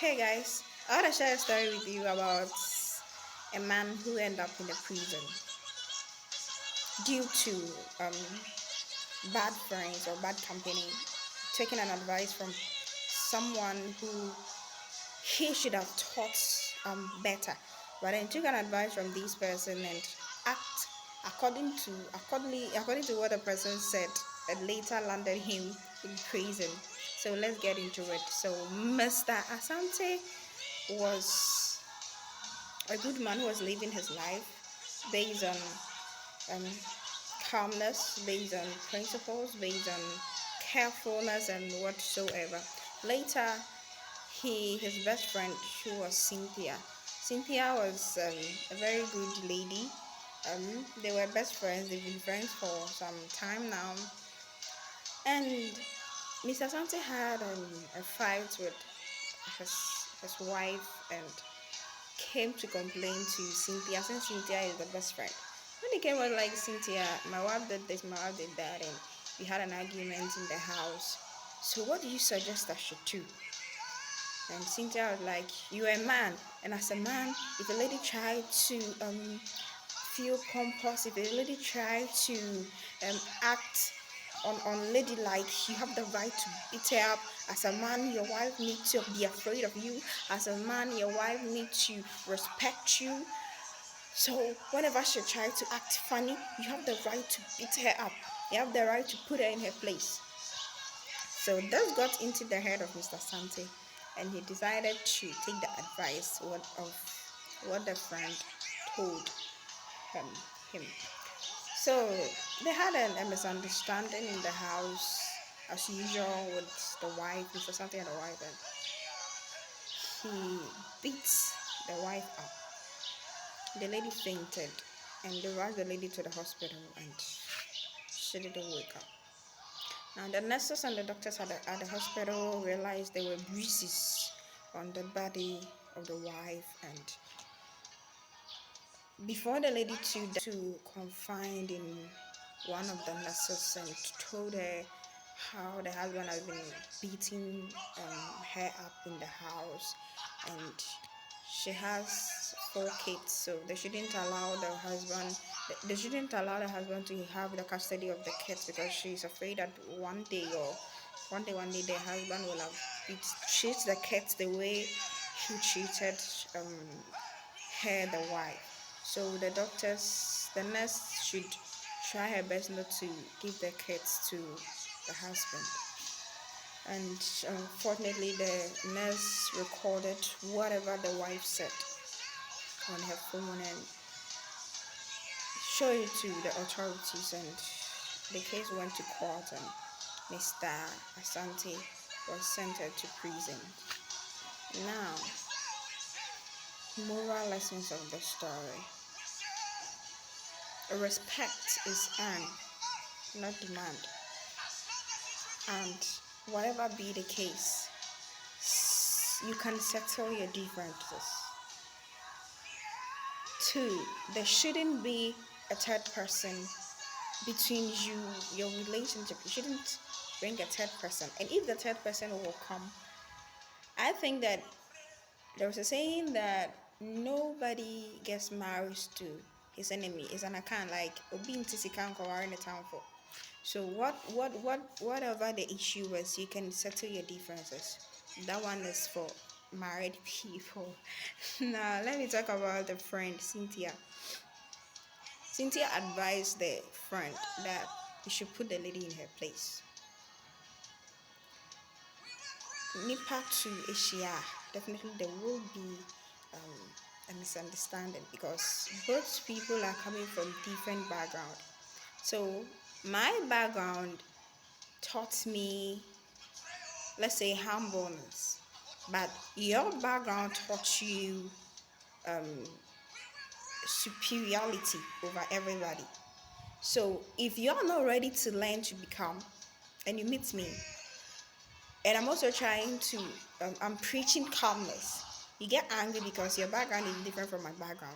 Hey guys, I want to share a story with you about a man who ended up in a prison due to um, bad friends or bad company, taking an advice from someone who he should have taught better, but then took an advice from this person and act according to what the person said, and later landed him in prison. So let's get into it. So Mr. Asante was a good man who was living his life based on um, calmness, based on principles, based on carefulness and whatsoever. Later, his best friend, who was Cynthia. Cynthia was a very good lady. They were best friends. They've been friends for some time now. And Mr. Sante had a fight with his his wife and came to complain to Cynthia, since Cynthia is the best friend. When they came was like, Cynthia, my wife did this, my wife did that, and we had an argument in the house. So what do you suggest I should do? And Cynthia was like, you're a man, and as a man, if a lady tried to feel pompous, if a lady tried to act unladylike, you have the right to beat her up. As a man, your wife needs to be afraid of you. As a man, your wife needs to respect you. So whenever she tries to act funny, you have the right to beat her up. You have the right to put her in her place. So this got into the head of Mr. Sante, and he decided to take the advice of what the friend told him. him. So they had a misunderstanding in the house, as usual, with the wife, Mr. Sante and the wife, and he beats the wife up. The lady fainted, and they rushed the lady to the hospital, and she didn't wake up. Now, the nurses and the doctors at the hospital realized there were bruises on the body of the wife, and before the lady to confide in one of the nurses and told her how the husband has been beating her up in the house, and she has four kids, so they shouldn't allow the husband to have the custody of the kids, because she's afraid that one day the husband will have treat the kids the way he treated um, her, the wife. So the nurse should try her best not to give the kids to the husband. And unfortunately, the nurse recorded whatever the wife said on her phone and showed it to the authorities, and the case went to court, and Mr. Asante was sentenced to prison. Now, moral lessons of the story. Respect is earned, not demand. And whatever be the case, you can settle your differences. Two, there shouldn't be a third person between your relationship. You shouldn't bring a third person. And if the third person will come, I think that there was a saying that nobody gets married to his enemy. Is an account like Obi Ntisikan in the town for. So whatever the issue was, you can settle your differences. That one is for married people. Now let me talk about the friend Cynthia. Cynthia advised the friend that you should put the lady in her place. Nipa to Asia, definitely there will be a misunderstanding, because both people are coming from different background. So my background taught me, let's say, humbleness, but your background taught you um, superiority over everybody. So if you're not ready to learn to become, and you meet me, and I'm also trying to, I'm preaching calmness. You get angry because your background is different from my background,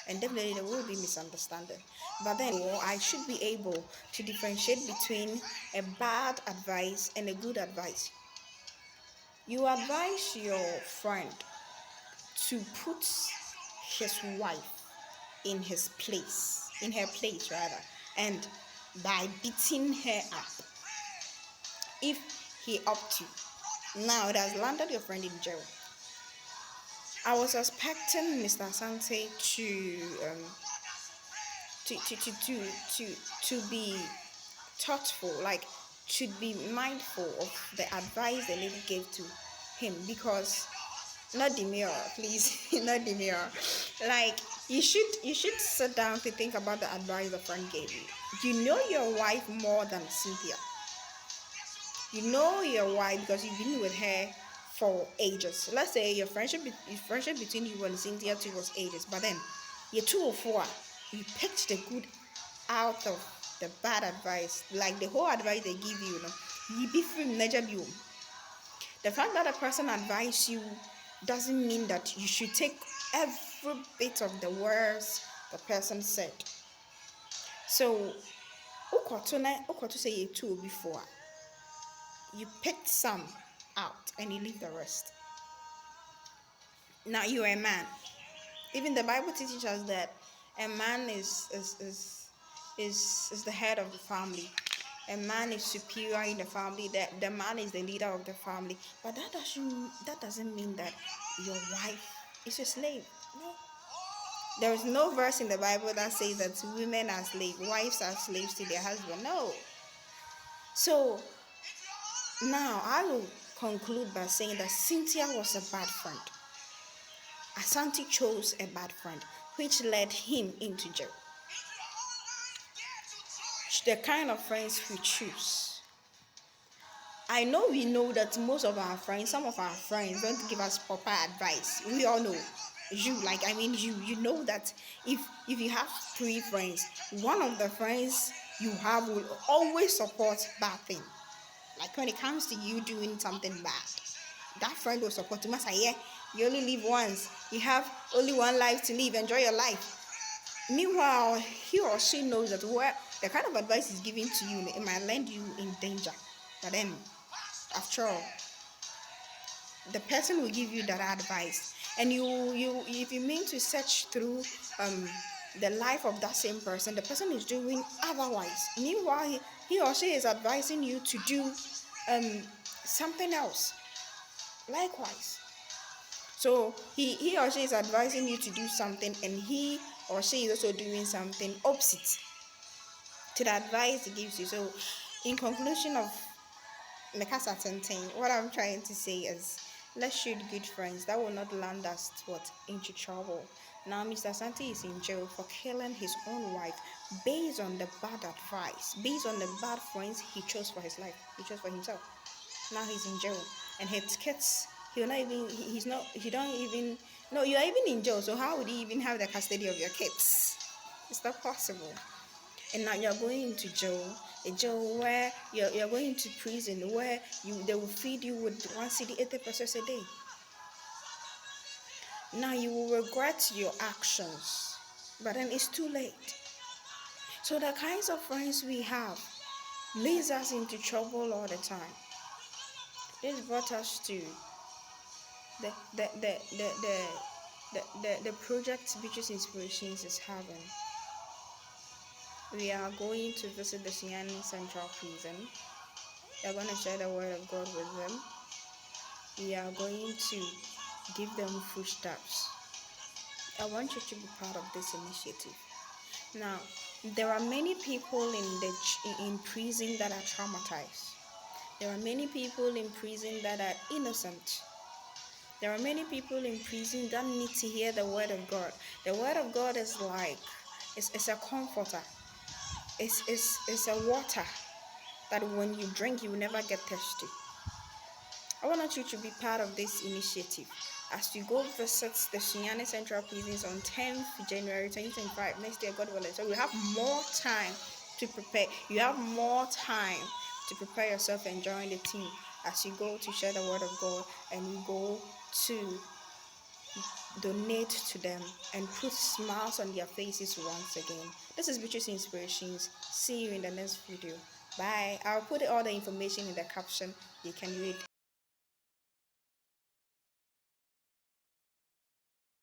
and definitely there will be misunderstanding. But then I should be able to differentiate between a bad advice and a good advice. You advise your friend to put his wife in his place, in her place rather, and by beating her up. If he up to, now it has landed your friend in jail. I was expecting Mr. Asante to be thoughtful, like should be mindful of the advice the lady gave to him, because not the mirror, please, not the mirror. Like you should sit down to think about the advice a friend gave you. You know your wife more than Cynthia. You know your wife because you've been with her for ages. Let's say your friendship between you and Cynthia too was ages, but then you're 2 or 4. You picked the good out of the bad advice. Like the whole advice they give you, you be free, the fact that a person advises you doesn't mean that you should take every bit of the words the person said. So, ukoto say you two before, you picked some out and you leave the rest. Now you are a man. Even the Bible teaches us that a man is the head of the family. A man is superior in the family. That the man is the leader of the family. But that doesn't mean that your wife is a slave. No. There is no verse in the Bible that says that women are slaves, wives are slaves to their husband. No. So now I will conclude by saying that Cynthia was a bad friend. Asante chose a bad friend, which led him into jail. The kind of friends we choose. I know we know that most of our friends, some of our friends don't give us proper advice. We all know. You know that if you have 3 friends, one of the friends you have will always support bad thing. Like when it comes to you doing something bad, that friend will support you. Masa, yeah, you only live once. You have only one life to live. Enjoy your life. Meanwhile, he or she knows that the kind of advice is given to you, it might land you in danger. But then, after all, the person will give you that advice, and you if you mean to search through the life of that same person, the person is doing otherwise. Meanwhile, he or she is advising you to do something else. Likewise. So he or she is advising you to do something, and he or she is also doing something opposite to the advice he gives you. So, in conclusion of Mekasa Tenten, what I'm trying to say is, let's shoot good friends. That will not land us into trouble. Now, Mr. Santi is in jail for killing his own wife based on the bad advice, based on the bad friends he chose for his life, he chose for himself. Now he's in jail, and his kids, he'll not even, he's not, he don't even, no, you're even in jail, so how would he even have the custody of your kids? It's not possible. And now you're going into jail, a jail where you're going to prison, where they will feed you with 1 cedi 80 pesos a day. Now you will regret your actions, but then it's too late. So the kinds of friends we have leads us into trouble all the time. This brought us to the project Beatrice Inspirations is having. We are going to visit the Siani Central Prison. We are going to share the word of God with them. We are going to give them foodstuffs. I want you to be part of this initiative. Now, there are many people in prison that are traumatized. There are many people in prison that are innocent. There are many people in prison that need to hear the word of God. The word of God is like, it's a comforter. It's a water that when you drink, you will never get thirsty. I want you to be part of this initiative as you go visit the Shinyane Central Prisons on 10th January 2025, next year, God willing. So we have more time to prepare. You have more time to prepare yourself and join the team as you go to share the word of God, and you go to donate to them and put smiles on their faces once again. This is Beatrice Inspirations. See you in the next video. Bye. I'll put all the information in the caption. You can read.